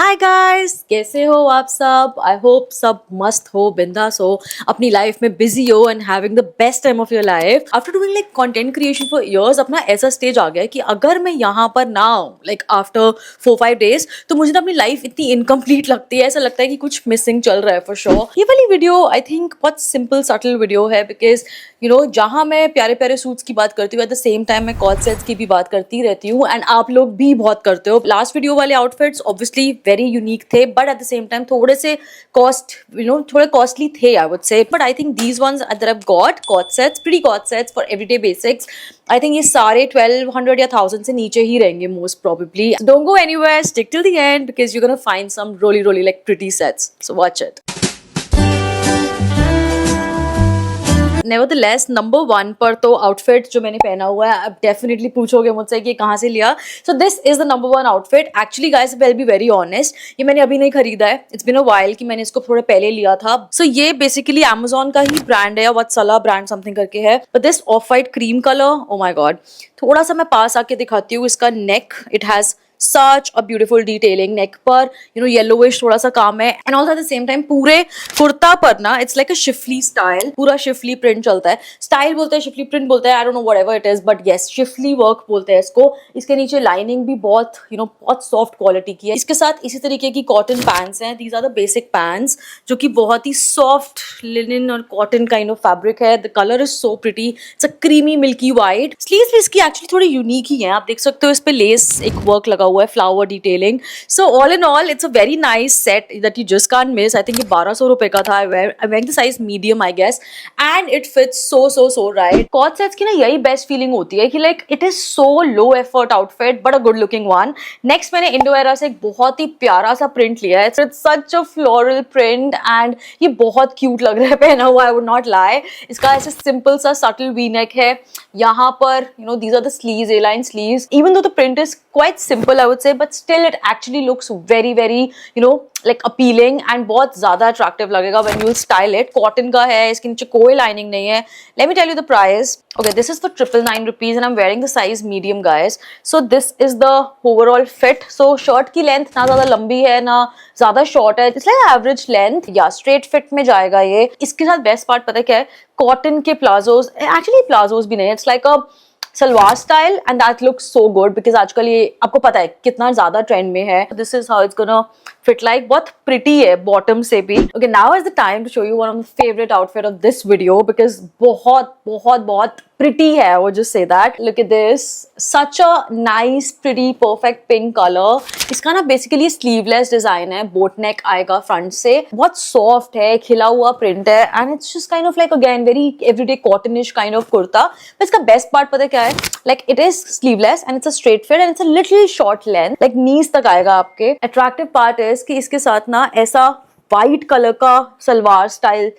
Hi guys, कैसे हो आप सब? आई होप सब मस्त हो, बिंदास हो, अपनी लाइफ में बिजी हो and having the best time of your life. After doing like content creation for years, अपना ऐसा स्टेज आ गया है कि अगर मैं यहाँ पर ना हूँ लाइक आफ्टर 4-5 डेज, तो मुझे ना अपनी लाइफ इतनी इनकम्प्लीट लगती है। ऐसा लगता है कि कुछ मिसिंग चल रहा है फॉर श्योर। ये वाली वीडियो आई थिंक बहुत सिंपल सटल वीडियो है बिकॉज यू नो जहाँ मैं प्यारे प्यारे सूट्स की बात करती हूँ, एट द सेम टाइम मैं कॉर्ड सेट्स की भी बात करती रहती हूँ एंड आप लोग भी बहुत करते हो। लास्ट वीडियो वाले आउटफिट्स ऑब्वियसली वेरी यूनिक थे but at the same time थोड़े से थोड़े कॉस्टली थे I would say, but I think these ones that I have got co-ord sets, pretty co-ord sets for everyday basics, I think ये सारे 1200 या 1000 से नीचे ही रहेंगे most probably. Don't go anywhere, stick till the end because you gonna find some really like pretty sets, so watch it. Nevertheless, number 1 पर तो outfit जो मैंने पहना हुआ है, अब डेफिनेटली पूछोगे मुझसे कि कहाँ से लिया। सो this is the number 1 outfit. Actually guys, I will be very honest, ये मैंने अभी नहीं खरीदा है। इट्स बीन अ वाइल कि मैंने इसको थोड़े पहले लिया था। सो ये बेसिकली Amazon का ही ब्रांड है या वत्सला ब्रांड समथिंग करके है। But this of white cream colour, oh my God, थोड़ा सा मैं पास आके दिखाती हूँ। इसका neck, it has such a beautiful detailing neck पर, you know, yellowish थोड़ा सा काम है and also at the same time पूरे कुर्ता पर ना it's like a Schiffli style, पूरा शिफली प्रिंट चलता है। स्टाइल बोलते हैं, शिफली प्रिंट बोलते हैं, I don't know whatever it is but yes, Schiffli work बोलते हैं इसको। इसके नीचे लाइनिंग भी बहुत बहुत सॉफ्ट क्वालिटी की है। इसके साथ इसी तरीके की कॉटन पैंट्स हैं। These are the basic pants जो कि बहुत ही सॉफ्ट लिनन और कॉटन काइंड ऑफ फैब्रिक है। The colour is so pretty, it's a creamy milky white. Sleeves भी इसकी एक्चुअली थोड़ी यूनिक ही है, आप देख सकते हो इस पे लेस एक वर्क लगा हुआ है, flower detailing. So all in all it's a very nice set that you just can't miss. I think ये 1200 रुपए का था। I wear the size medium I guess and it fits so right. Coord sets की ना यही best feeling होती है कि like it is so low effort outfit but a good looking one. Next मैंने इंडोएरा से एक बहुत ही प्यारा सा प्रिंट लिया है। It's such a floral print and ये बहुत क्यूट लग रहा है पहना हुआ, आई वुड नॉट लाई। इसका ऐसे सिंपल सा सटल वी नेक है। यहाँ पर these are the sleeves, A-line sleeves. Even though the print is quite simple I would say, but still it actually looks very like appealing and बहुत ज़्यादा attractive लगेगा when you style it. Cotton का है, इसके नीचे कोई lining नहीं है। Let me tell you the price. Okay, this is for 999 rupees and I'm wearing the size medium guys. So this is the overall fit. So shirt की length ना ज़्यादा लंबी है ना ज़्यादा short है, it's like average length या straight fit में जाएगा ये। इसके साथ best part पता है क्या है? Cotton के plazos, actually plazos भी नहीं है, it's like a salwar style and that looks so good because आजकल ये आपको पता है कितना ज्यादा ट्रेंड में है। This is how it's gonna fit like, बहुत प्रिटी है बॉटम से भी। Okay, now is the time to show you one of the favourite outfit of this video because बहुत pretty है, I would just say that. Look at this, such a nice pretty perfect pink color. इसका ना basically sleeveless design है, boat नेक आएगा front से, बहुत soft है, खिला हुआ प्रिंट है and it's just kind of like again very everyday cottonish kind of kurta. But इसका बेस्ट पार्ट पता है क्या है? Like it is sleeveless and it's a straight fit and it's a little short length, like knees तक आएगा आपके। Attractive part is कि इसके साथ ना ऐसा व्हाइट कलर का सलवार स्टाइल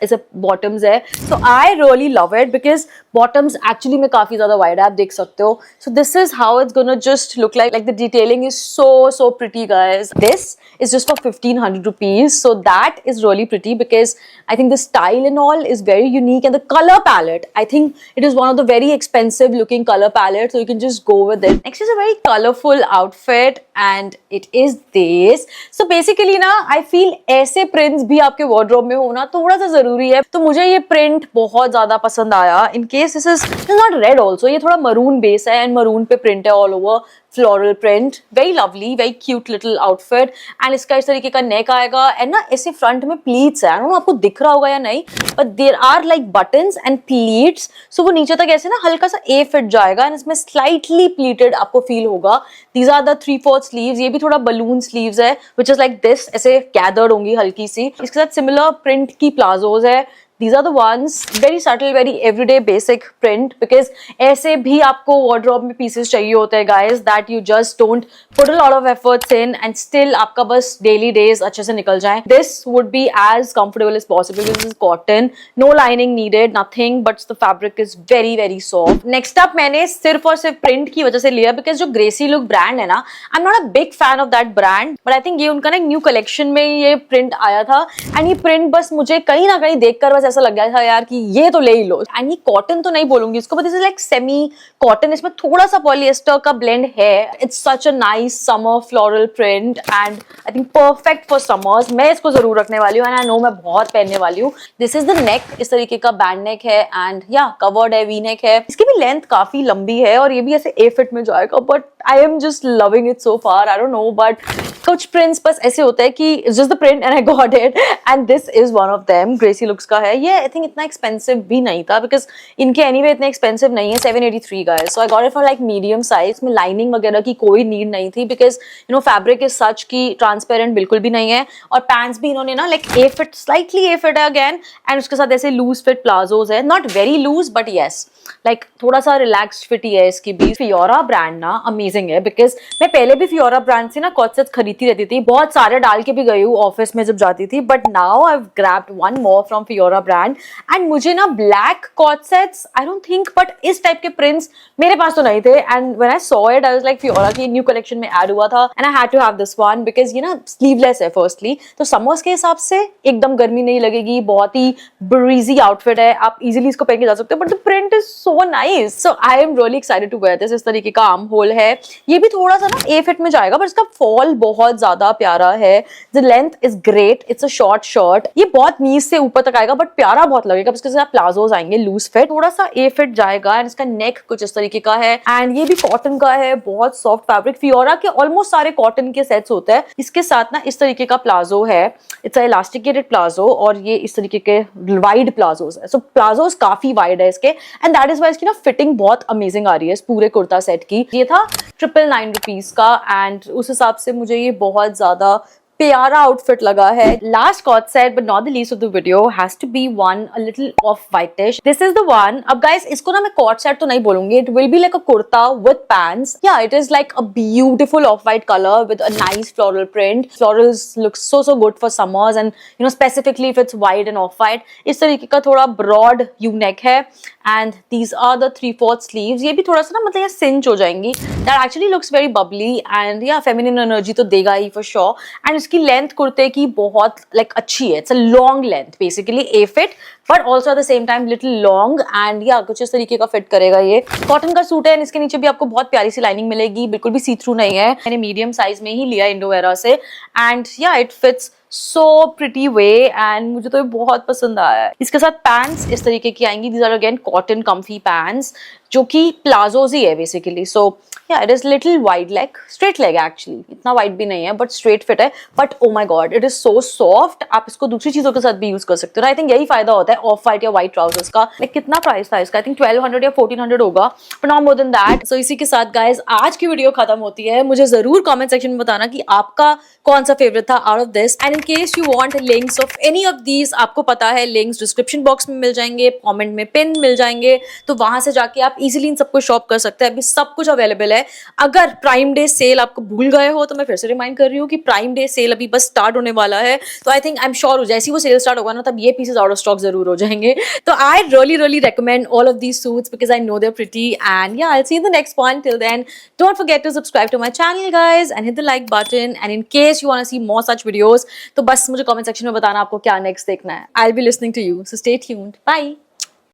ऐसे बॉटम्स है। So I really love it because bottoms actually में काफी ज्यादा वाइड है, आप देख सकते हो। So this is how it's gonna just look like the detailing is so pretty guys. This is just for 1500 rupees, so that is really pretty because I think the style and all is very unique and the color palette, I think it is one of the very expensive looking color palette, so you can just go with it. Next is a very colorful outfit and it is this. So basically ना I feel ऐसे prints भी आपके wardrobe में होना थोड़ा सा जरूरी है। तो मुझे ये print बहुत ज्यादा पसंद आया। In case this is not red also, ये थोड़ा maroon base है and maroon पे print है all over, floral print, very lovely, very cute little outfit and इसका इस तरीके का नेक आएगा एंड ना ऐसे फ्रंट में प्लीट्स है। I don't know आपको दिख रहा होगा या नहीं, but there are like buttons and pleats, so वो नीचे तक ऐसे ना हल्का सा A फिट जाएगा एंड इसमें slightly pleated आपको फील होगा। These are the 3/4 sleeves, ये भी थोड़ा balloon sleeves है which is like this, ऐसे gathered होंगी हल्की सी। इसके साथ similar print की प्लाजोज है। These are the ones, very subtle, very everyday basic print because ऐसे भी आपको wardrobe में pieces चाहिए होते हैं guys that you just don't put a lot of efforts in and still आपका बस daily days अच्छे से निकल जाएं। This would be as comfortable as possible. This is cotton, no lining needed, nothing, but the fabric is very soft. Next up मैंने सिर्फ और सिर्फ print की वजह से लिया because जो Gracie Look brand है ना, I'm not a big fan of that brand, but I think ये उनका ना न्यू collection में ये print आया था and ये print बस मुझे कहीं ना कहीं देखकर बस ऐसा लग गया था यार कि ये तो ले ही लो। एंड ये कॉटन तो नहीं बोलूंगी इसको, but this is like semi cotton, इसमें थोड़ा सा पॉलिएस्टर का ब्लेंड है। It's such a nice summer floral print and I think perfect for summers. मैं इसको जरूर रखने वाली हूँ एंड आई नो मैं बहुत पहनने वाली हूँ। दिस इज द नेक, इस तरीके का बैंड नेक है एंड या कवर्ड है, वी नेक है। इसकी भी लेंथ काफी लंबी है और ये भी ऐसे ए फिट में जाएगा, but I am just loving it so far. I don't know, but कुछ प्रिंट्स बस ऐसे होते हैं कि it's just the print and I got it and this is one of them. Gracy Looks का है ये। आई थिंक इतना एक्सपेंसिव भी नहीं था बिकॉज इनके एनीवे इतने एक्सपेंसिव नहीं है। 783 का है, so I got it for like medium size में। लाइनिंग वगैरह की कोई नीड नहीं थी because you know fabric is such की ट्रांसपेरेंट बिल्कुल भी नहीं है। और पैंट्स भी इन्होंने ना like a fit, slightly a fit है अगेन, एंड उसके साथ ऐसे लूज फिट प्लाजोज है, not very loose but yes like थोड़ा सा रिलैक्स्ड फिट ही है इसकी भी। फियोरा ब्रांड ना अमेजिंग है बिकॉज मैं पहले भी फियोरा ब्रांड से ना कॉट सेट्स खरीदती रहती थी, बहुत सारे डाल के भी गई हूँ ऑफिस में जब जाती थी, but now I have grabbed one more from Fiora brand and मुझे ना black coord sets I don't think, but इस टाइप के प्रिंट्स मेरे पास तो नहीं थे and when I saw it I was like Fiora की न्यू कलेक्शन में ऐड हुआ था and I had to have this one because ये ना स्लीवलेस है फर्स्टली, तो समर्स के हिसाब से एकदम गर्मी नहीं लगेगी, बहुत ही ब्रीजी आउटफिट है, आप इजीली इसको पहन के जा सकते हो, but the print is so nice, so I am really excited to wear this. इस तरीके का आर्म होल है, ये भी थोड़ा सा ना ए फिट में जाएगा, बट इसका फॉल बहुत ज्यादा प्यारा है। The length is great, it's a short shirt, ये बहुत नीज से ऊपर तक आएगा बट प्यारा बहुत लगेगा। इसके साथ प्लाजोज आएंगे लूज फिट, थोड़ा सा ए फिट जाएगा एंड इसका नेक कुछ इस तरीके का है एंड ये भी कॉटन का है, बहुत सॉफ्ट फैब्रिक। फियोरा के ऑलमोस्ट सारे कॉटन के सेट्स होते हैं। इसके साथ ना इस तरीके का प्लाजो है, इट्स इलास्टिकेटेड प्लाजो और ये इस तरीके के वाइड प्लाजोज है, सो प्लाजोज काफी वाइड है इसके एंड दैट इज वाई इसकी ना फिटिंग बहुत अमेजिंग आ रही है इस पूरे कुर्ता सेट की। ये था 999 रुपीज का एंड उस हिसाब से मुझे ये बहुत ज्यादा प्यारा आउटफिट लगा है। Last coord set but not the least of the video has to be one a little off whitish. This is the one. अब गाइस इसको ना मैं कॉट सेट तो नहीं बोलूंगी, it will be like a kurta with pants. या it is like a beautiful off white colour with a nice floral print. Florals look so good for summers and you know specifically if it's white and off white. इस तरीके का थोड़ा broad U neck है and these are the 3/4 sleeves. ये भी थोड़ा सा ना मतलब ये सिंच हो जाएंगी, that actually looks very Babli and या फेमिनिन एनर्जी तो देगा ही फॉर श्योर। एंड इसकी लेंथ कुर्ते की बहुत लाइक अच्छी है, it's a long length, basically A fit but also eight the same time little long and या कुछ इस तरीके का फिट करेगा। ये कॉटन का सूट है एंड इसके नीचे भी आपको बहुत प्यारी सी लाइनिंग मिलेगी, बिल्कुल भी सी थ्रू नहीं है। मैंने मीडियम साइज में ही लिया इंडोवेरा से एंड या it fits so pretty way and मुझे तो ये बहुत पसंद आया है। इसके साथ पैंट्स इस तरीके की आएंगी, these are again cotton comfy pants जो कि प्लाजोज ही है बेसिकली। सो या it is little wide leg, straight leg actually, इतना वाइड भी नहीं है बट स्ट्रेट फिट है। But oh my god it is so soft, आप इसको दूसरी चीजों के साथ भी यूज कर सकते हो। आई थिंक यही फायदा होता है ऑफ व्हाइट या व्हाइट ट्राउजर्स का। लाइक कितना प्राइस था इसका? आई थिंक 1200 या 1400 होगा, but not more than that. So इसी के साथ गाइज आज की वीडियो खत्म होती है। मुझे जरूर कॉमेंट सेक्शन में बताना कि आपका कौन सा फेवरेट था out of this and in case you want links of any of these, आपको पता है लिंक्स डिस्क्रिप्शन बॉक्स में मिल जाएंगे, कमेंट में पिन मिल जाएंगे, तो वहां से जाके आप इजीली इन सबको शॉप कर सकते हैं। अभी सब कुछ अवेलेबल है। अगर प्राइम डे सेल आपको भूल गए हो तो मैं फिर से रिमाइंड कर रही हूँ कि प्राइम डे सेल अभी बस स्टार्ट होने वाला है, तो I think I am sure जैसे ही वो सेल स्टार्ट होगा ना तब ये पीसेस आउट ऑफ स्टॉक जरूर हो जाएंगे। तो I really recommend all of these suits because I know they're pretty and yeah, I'll see you in the next one. Till then, don't forget to subscribe to my channel guys and hit the like button, and in case you want to see more such videos तो बस मुझे comment section में बताना आपको क्या next देखना है। I'll be listening to you, so stay tuned. Bye.